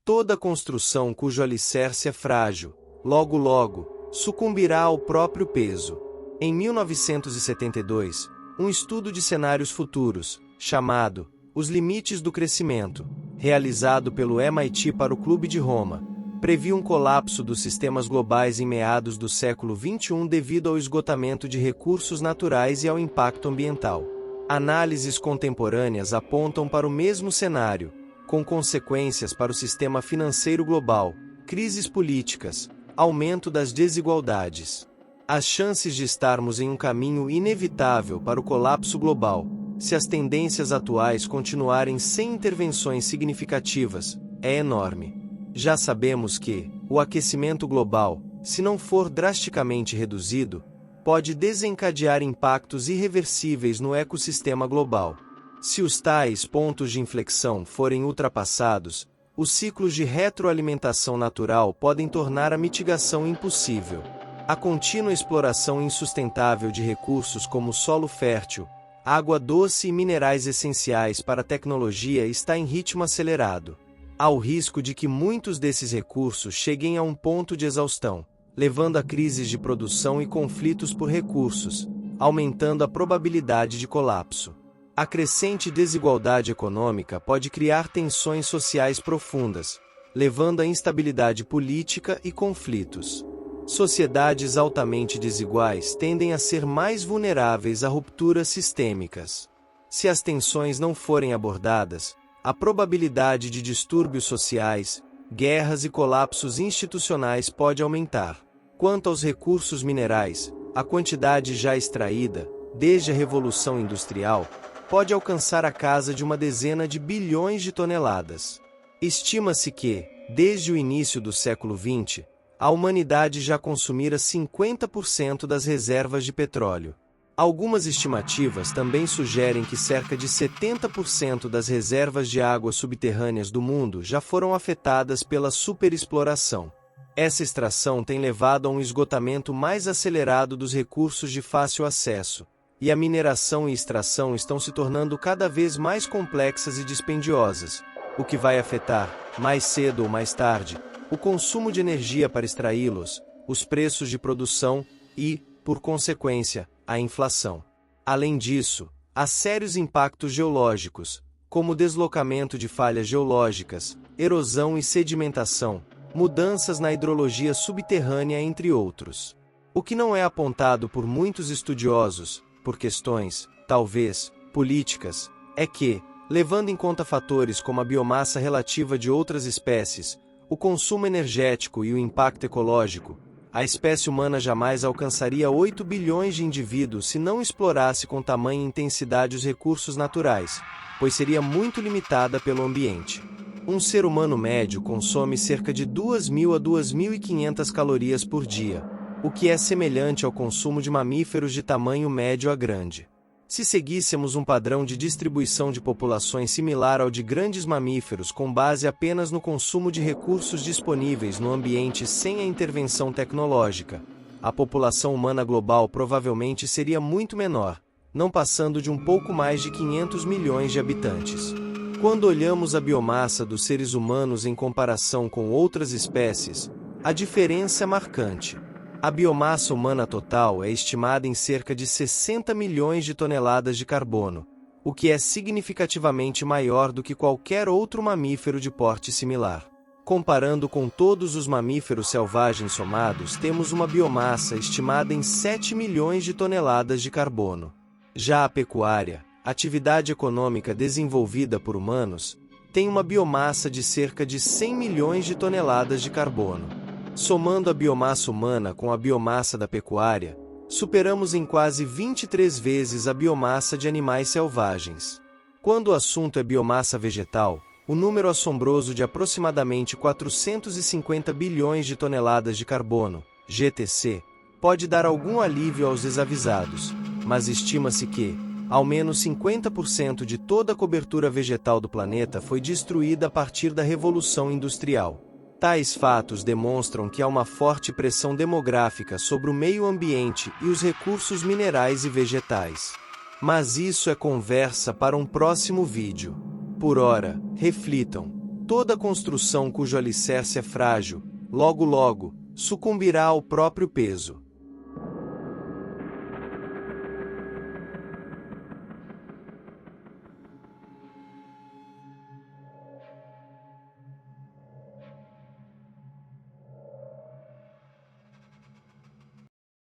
Toda construção cujo alicerce é frágil, logo logo, sucumbirá ao próprio peso. Em 1972, um estudo de cenários futuros, chamado Os Limites do Crescimento, realizado pelo MIT para o Clube de Roma, previu um colapso dos sistemas globais em meados do século XXI devido ao esgotamento de recursos naturais e ao impacto ambiental. Análises contemporâneas apontam para o mesmo cenário, com consequências para o sistema financeiro global, crises políticas, aumento das desigualdades. As chances de estarmos em um caminho inevitável para o colapso global, se as tendências atuais continuarem sem intervenções significativas, é enorme. Já sabemos que o aquecimento global, se não for drasticamente reduzido, pode desencadear impactos irreversíveis no ecossistema global. Se os tais pontos de inflexão forem ultrapassados, os ciclos de retroalimentação natural podem tornar a mitigação impossível. A contínua exploração insustentável de recursos como solo fértil, água doce e minerais essenciais para a tecnologia está em ritmo acelerado. Há o risco de que muitos desses recursos cheguem a um ponto de exaustão, levando a crises de produção e conflitos por recursos, aumentando a probabilidade de colapso. A crescente desigualdade econômica pode criar tensões sociais profundas, levando à instabilidade política e conflitos. Sociedades altamente desiguais tendem a ser mais vulneráveis a rupturas sistêmicas. Se as tensões não forem abordadas, a probabilidade de distúrbios sociais, guerras e colapsos institucionais pode aumentar. Quanto aos recursos minerais, a quantidade já extraída, desde a Revolução Industrial, pode alcançar a casa de uma dezena de bilhões de toneladas. Estima-se que, desde o início do século XX, a humanidade já consumira 50% das reservas de petróleo. Algumas estimativas também sugerem que cerca de 70% das reservas de água subterrâneas do mundo já foram afetadas pela superexploração. Essa extração tem levado a um esgotamento mais acelerado dos recursos de fácil acesso, e a mineração e extração estão se tornando cada vez mais complexas e dispendiosas, o que vai afetar, mais cedo ou mais tarde, o consumo de energia para extraí-los, os preços de produção e, por consequência, a inflação. Além disso, há sérios impactos geológicos, como o deslocamento de falhas geológicas, erosão e sedimentação, mudanças na hidrologia subterrânea, entre outros. O que não é apontado por muitos estudiosos, por questões, talvez, políticas, é que, levando em conta fatores como a biomassa relativa de outras espécies, o consumo energético e o impacto ecológico, a espécie humana jamais alcançaria 8 bilhões de indivíduos se não explorasse com tamanha intensidade os recursos naturais, pois seria muito limitada pelo ambiente. Um ser humano médio consome cerca de 2.000 a 2.500 calorias por dia, o que é semelhante ao consumo de mamíferos de tamanho médio a grande. Se seguíssemos um padrão de distribuição de populações similar ao de grandes mamíferos com base apenas no consumo de recursos disponíveis no ambiente sem a intervenção tecnológica, a população humana global provavelmente seria muito menor, não passando de um pouco mais de 500 milhões de habitantes. Quando olhamos a biomassa dos seres humanos em comparação com outras espécies, a diferença é marcante. A biomassa humana total é estimada em cerca de 60 milhões de toneladas de carbono, o que é significativamente maior do que qualquer outro mamífero de porte similar. Comparando com todos os mamíferos selvagens somados, temos uma biomassa estimada em 7 milhões de toneladas de carbono. Já a pecuária, atividade econômica desenvolvida por humanos, tem uma biomassa de cerca de 100 milhões de toneladas de carbono. Somando a biomassa humana com a biomassa da pecuária, superamos em quase 23 vezes a biomassa de animais selvagens. Quando o assunto é biomassa vegetal, o número assombroso de aproximadamente 450 bilhões de toneladas de carbono, GTC, pode dar algum alívio aos desavisados, mas estima-se que, ao menos 50% de toda a cobertura vegetal do planeta foi destruída a partir da Revolução Industrial. Tais fatos demonstram que há uma forte pressão demográfica sobre o meio ambiente e os recursos minerais e vegetais. Mas isso é conversa para um próximo vídeo. Por ora, reflitam. Toda construção cujo alicerce é frágil, logo logo, sucumbirá ao próprio peso.